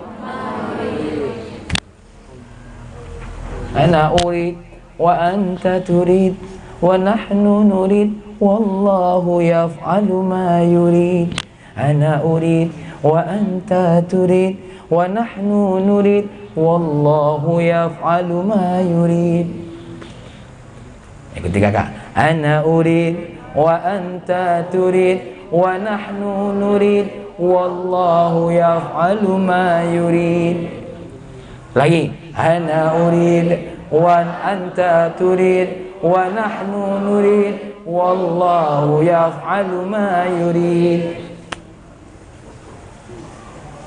Ana urid wa anta turid wa nahnu nurid, wallahu yaf'alu ma yurid. Ana urid wa anta turid wa nahnu nurid, wallahu yaf'alu ma yurid. Ketiga kak. Ana urid wa anta turid wa nahnu nurid, wallahu yaf'alu ma yurid. Lagi. Ana urid wa anta turid wa nahnu nurid, wallahu yaf'alu ma yurid.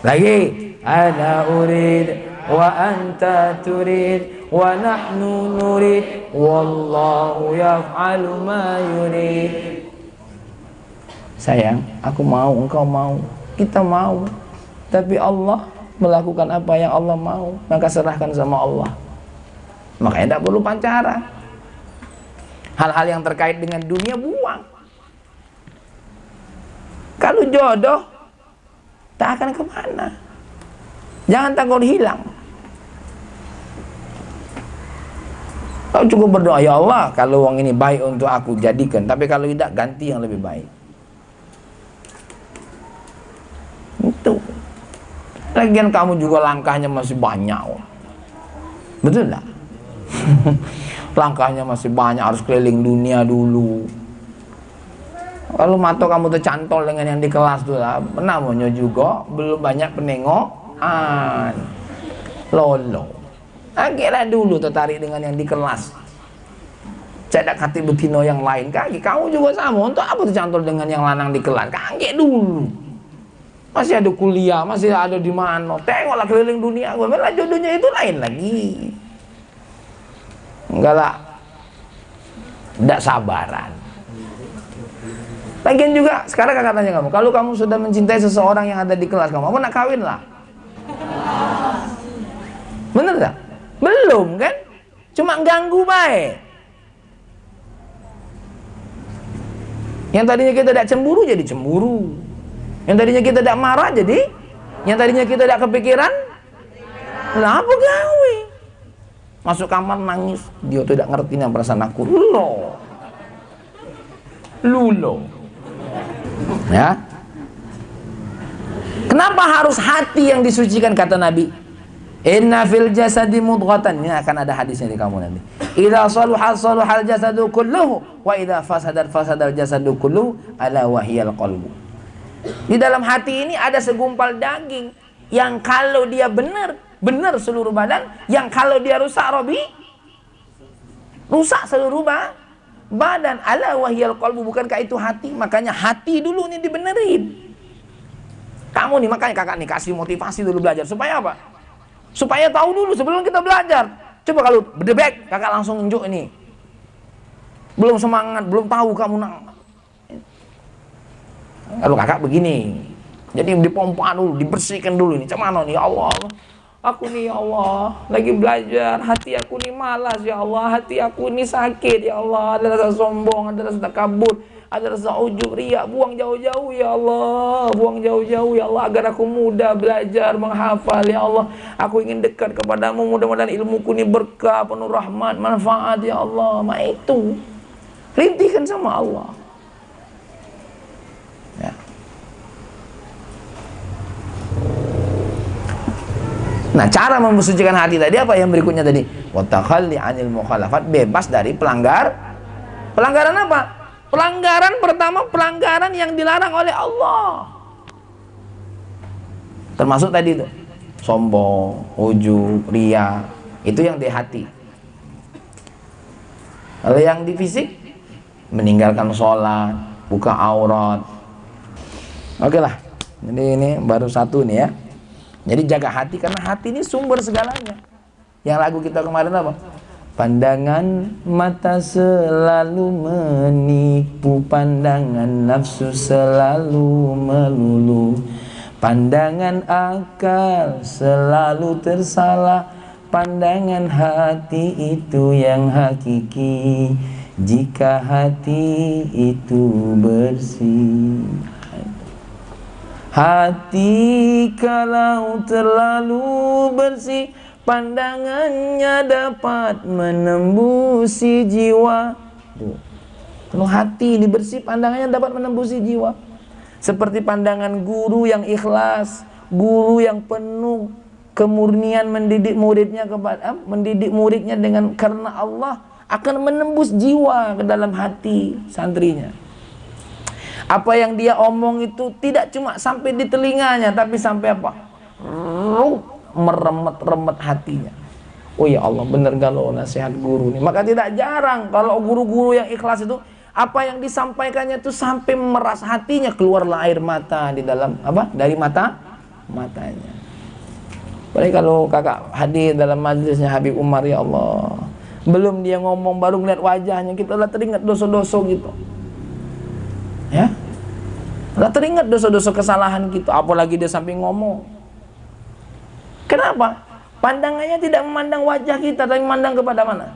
Lagi. Ana urid wa anta turid wa nahnu nurid, wallahu yaf'alu ma yurid. Sayang, aku mau, engkau mau, kita mau, tapi Allah melakukan apa yang Allah mau, maka serahkan sama Allah. Makanya tidak perlu pacaran. Hal-hal yang terkait dengan dunia buang. Kalau jodoh, tak akan kemana. Jangan takut hilang. Kau cukup berdoa, ya Allah, kalau uang ini baik untuk aku, jadikan. Tapi kalau tidak, ganti yang lebih baik. Itu. Lagian kamu juga langkahnya masih banyak. Betul tak? Langkahnya masih banyak, harus keliling dunia dulu. Kalau mata kamu tercantol dengan yang di kelas tuh lah, namanya juga belum banyak penengokan. Lolo. Akhirnya dulu tertarik dengan yang di kelas. Cedak hati betino yang lain. Kaki kamu juga sama. Untuk apa tercantol dengan yang lanang di kelas? Kaki dulu. Masih ada kuliah, masih ada di mana. Tengoklah keliling dunia. Malah jodohnya itu lain lagi. Enggak lah. Tidak sabaran. Lagian juga, sekarang kakak tanya kamu, kalau kamu sudah mencintai seseorang yang ada di kelas kamu nak kawin lah? Bener tak? Belum kan? Cuma ganggu baik. Yang tadinya kita tidak cemburu jadi cemburu. Yang tadinya kita tidak marah jadi, yang tadinya kita tidak kepikiran, lah apa gawe? Masuk kamar nangis, dia tidak ngerti yang perasaan aku. Lulo. Ya. Kenapa harus hati yang disucikan, kata Nabi? Inna fil jasadi mudghatan. Ini akan ada hadisnya di kamu nanti. Idza saluha saluhal jasadu kulluhu wa idza fasadal jasadu kulluhu, ala wahyal qalbu. Di dalam hati ini ada segumpal daging yang kalau dia benar seluruh badan, yang kalau dia rusak rusak seluruh badan. Ala wahyal qalbu, bukankah itu hati? Makanya hati dulu ini dibenerin. Kamu nih, makanya kakak nih kasih motivasi dulu belajar supaya apa? Supaya tahu dulu sebelum kita belajar. Coba kalau berdebek, kakak langsung nunjuk ini. Belum semangat, belum tahu kamu Kalau kakak begini, jadi dipompa dulu, dibersihkan dulu nih. Macam mana nih, ya Allah, aku nih ya Allah lagi belajar, hati aku nih malas ya Allah, hati aku nih sakit ya Allah, ada rasa sombong, ada rasa takabur, ada rasa ujub, riak, buang jauh-jauh ya Allah, buang jauh-jauh ya Allah, agar aku mudah belajar, menghafal ya Allah, aku ingin dekat kepadamu, mudah-mudahan ilmuku ini berkah, penuh rahmat, manfaat ya Allah. Itu rintihkan sama Allah ya. Nah, cara memsucikan hati tadi apa yang berikutnya tadi? Wa takhalli 'anil mukhalafat, bebas dari pelanggaran apa? Pelanggaran pertama, pelanggaran yang dilarang oleh Allah. Termasuk tadi itu, sombong, ujub, riya, itu yang di hati. Kalau yang di fisik, meninggalkan sholat, buka aurat. Oke lah, jadi ini baru satu nih ya. Jadi jaga hati, karena hati ini sumber segalanya. Yang lagu kita kemarin apa? Pandangan mata selalu menipu, pandangan nafsu selalu melulu, pandangan akal selalu tersalah, pandangan hati itu yang hakiki, jika hati itu bersih. Hati kalau terlalu bersih, pandangannya dapat menembusi jiwa. Kalau hati ini bersih, pandangannya dapat menembusi jiwa. Seperti pandangan guru yang ikhlas, guru yang penuh kemurnian mendidik muridnya dengan karena Allah, akan menembus jiwa ke dalam hati santrinya. Apa yang dia omong itu tidak cuma sampai di telinganya, tapi sampai apa? Meremet-remet hatinya. Oh ya Allah, benar galau nasihat guru ini. Maka tidak jarang kalau guru-guru yang ikhlas itu, apa yang disampaikannya itu sampai meras hatinya, keluarlah air mata di dalam apa? Dari matanya. Baik, kalau kakak hadir dalam majlisnya Habib Umar, ya Allah, belum dia ngomong, baru ngeliat wajahnya, kita lah teringat dosa-dosa gitu. Ya, lah teringat dosa-dosa kesalahan kita, apalagi dia sampai ngomong. Kenapa? Pandangannya tidak memandang wajah kita, tapi memandang kepada mana?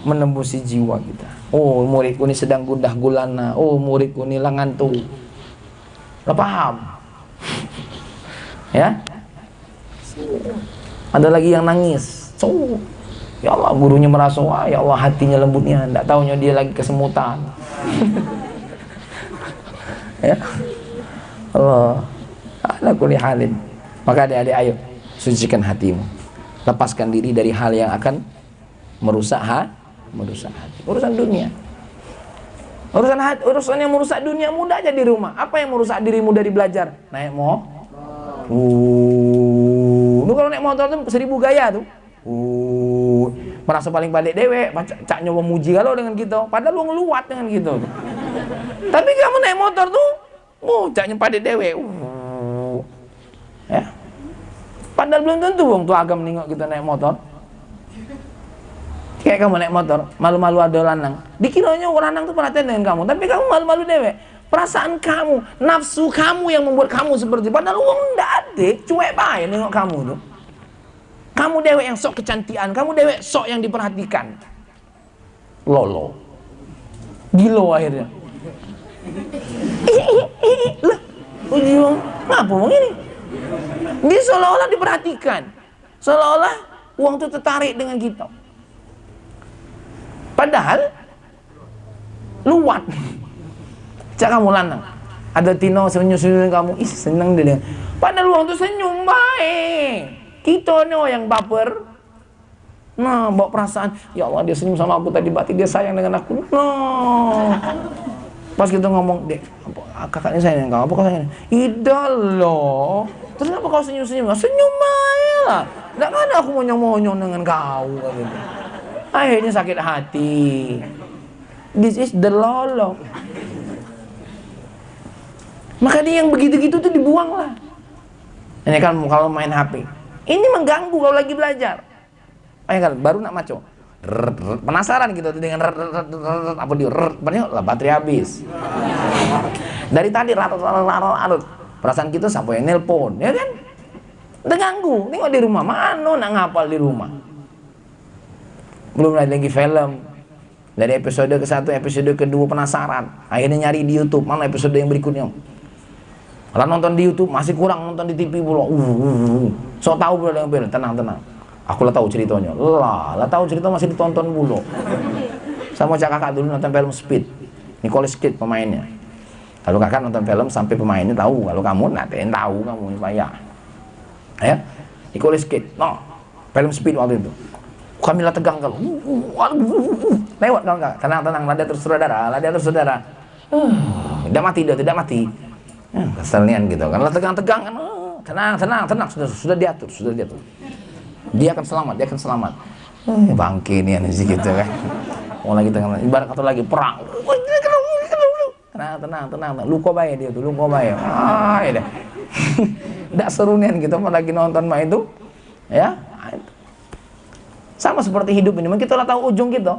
Menembusi jiwa kita. Oh, muridku ini sedang gundah gulana. Oh, muridku ini lah ngantuk. Lah paham? Ya? Ada lagi yang nangis. Ya Allah, gurunya merasa, wah, ya Allah, hatinya lembutnya, enggak taunya dia lagi kesemutan. Ya Allah, ala kulli halin. Maka adik-adik, ayo sucikan hatimu, lepaskan diri dari hal yang akan merusak hati. Urusan dunia, urusan yang merusak dunia mudah aja di rumah. Apa yang merusak dirimu dari belajar? Naik lu kalau naik motor tuh 1000 gaya tuh. Merasa paling balik dewek, cak nyoba muji kalau dengan gitu, padahal lu ngeluat dengan gitu. Tapi kamu naik motor tuh, caknya pada dewe. Ya. Padahal belum tentu wong tuh agam nengok kita naik motor. Kayak kamu naik motor, malu-malu ada lanang. Dikiranya lanang tuh perhatian dengan kamu, tapi kamu malu-malu dewe. Perasaan kamu, nafsu kamu yang membuat kamu seperti, padahal wong ndak ada, cuek bae nengok kamu tuh. Kamu dewe yang sok kecantikan, kamu dewe sok yang diperhatikan. Lolo. Gilo akhirnya. Lah, ujung ngapa mau ini? Dia seolah-olah diperhatikan, seolah-olah uang itu tertarik dengan kita. Padahal luat. Cak kamu lanang, ada Tino senyum-senyum kamu, seneng dia. Padahal uang itu senyum baik. Kita nih yang baper. Nah, bawa perasaan, ya Allah dia senyum sama aku tadi, berarti dia sayang dengan aku. Nah, pas kita ngomong, dek, kakaknya sayang dengan kamu, apa kau sayang? Ida loh. Terus kenapa kau senyum-senyum? Senyum aja lah. Nggak ada aku monyong-monyong dengan kau. Gitu. Akhirnya sakit hati. This is the lolo. Maka dia yang begitu-gitu tuh dibuang lah. Ini kan kalau main HP, ini mengganggu kalau lagi belajar. Kan baru nak maco, penasaran gitu dengan apa dia lah baterai habis. Dari tadi larut. Perasaan kita sampai yang nelpon, ya kan? Udah ganggu. Tengok di rumah, mana nak ngapal di rumah. Belum lagi film. Dari episode ke-1, episode ke-2 penasaran. Akhirnya nyari di YouTube, mana episode yang berikutnya. Kalau nonton di YouTube masih kurang, nonton di TV pula. So tahu pula dengan film, tenang. Aku lah tahu ceritanya. Lah tahu cerita masih ditonton pula. Saya mau cakap kakak dulu nonton film Speed. Nicolas Cage pemainnya. Kalau kakak nonton film sampai pemainnya tahu, kalau kamu nanti tahu kamu payah. Ya, Nicolas Cage, no, film Speed waktu itu. Kami lah tegang kalau, lewat kalau enggak, tenang, lada terus saudara. Tidak mati. Keselnian gitu, kan lah tegang kan, tenang, sudah diatur. Dia akan selamat. Bangke ini sih gitu kan. Mau lagi tengah, ibarat kata lagi perang. Tenang. Luko bae dia tuh, ya deh. Nggak serunian gitu, lagi nonton mah itu. Ya. Sama seperti hidup ini, kita lah tahu ujung kita.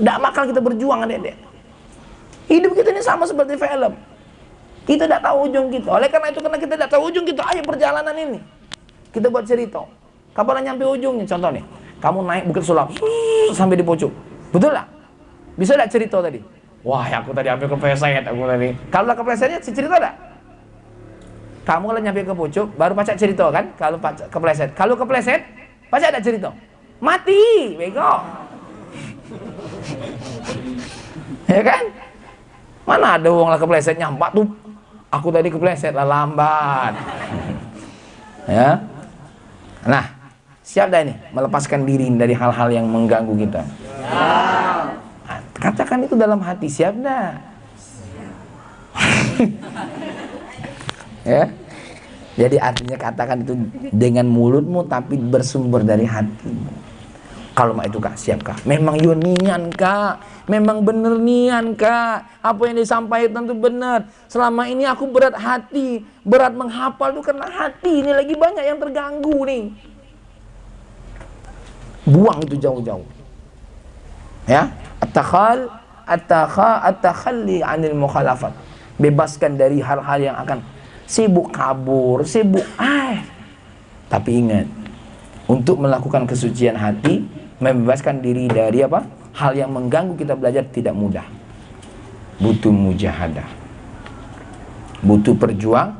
Nggak bakal kita berjuang, adek-adek. Hidup kita ini sama seperti film. Kita tidak tahu ujung kita. Oleh karena kita tidak tahu ujung kita, ayo perjalanan ini. Kita buat cerita. Kapan nyampe ujungnya? Contoh nih, kamu naik Bukit Sulap sampai di pucuk. Betul lah? Bisa tidak cerita tadi? Wah, aku tadi hampir kepleset Kalau lah keplesetnya, cerita tak? Kamu kalau nyampe ke pucuk, baru pacak cerita kan? Kalau kepleset. Kalau kepleset, pacak ada cerita. Mati, bego. Ya kan? Mana ada uang lah kepleset nyampak tuh. Aku tadi kepleset lah, lambat. Ya. Nah, siap dah ini melepaskan diri dari hal-hal yang mengganggu kita. Nah, katakan itu dalam hati, siap dah. Ya. Jadi artinya katakan itu dengan mulutmu tapi bersumber dari hatimu. Kalau mak itu kak, siap kak? Memang yo nian kak, memang bener nian kak. Apa yang disampaikan itu benar. Selama ini aku berat hati, berat menghafal itu karena hati. Ini lagi banyak yang terganggu nih. Buang itu jauh-jauh. Ya, at-takhalli 'anil mukhalafat. Bebaskan dari hal-hal yang akan sibuk kabur, Tapi ingat, untuk melakukan kesucian hati, membebaskan diri dari apa? Hal yang mengganggu kita belajar tidak mudah. Butuh mujahadah. Butuh perjuangan.